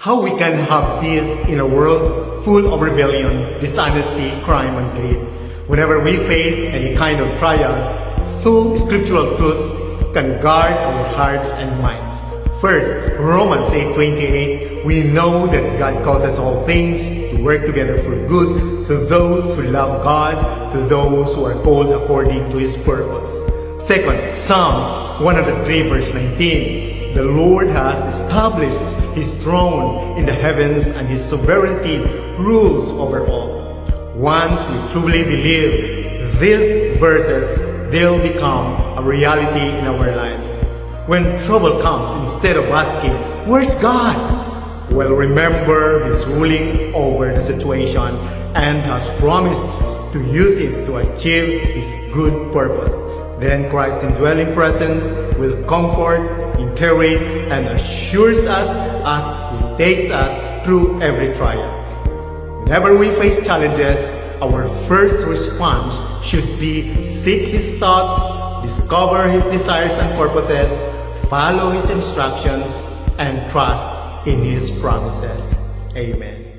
How we can have peace in a world full of rebellion, dishonesty, crime, and greed. Whenever we face any kind of trial, two scriptural truths can guard our hearts and minds. First, Romans 8:28, we know that God causes all things to work together for good to those who love God, to those who are called according to His purpose. Second, Psalms 103 verse 19, the Lord has established His throne in the heavens and His sovereignty rules over all. Once we truly believe these verses, they'll become a reality in our lives. When trouble comes, instead of asking, "Where's God?" well, remember His ruling over the situation and has promised to use it to achieve His good purpose. Then Christ's indwelling presence will comfort, encourage, and assures us as He takes us through every trial. Whenever we face challenges, our first response should be seek His thoughts, discover His desires and purposes, follow His instructions, and trust in His promises. Amen.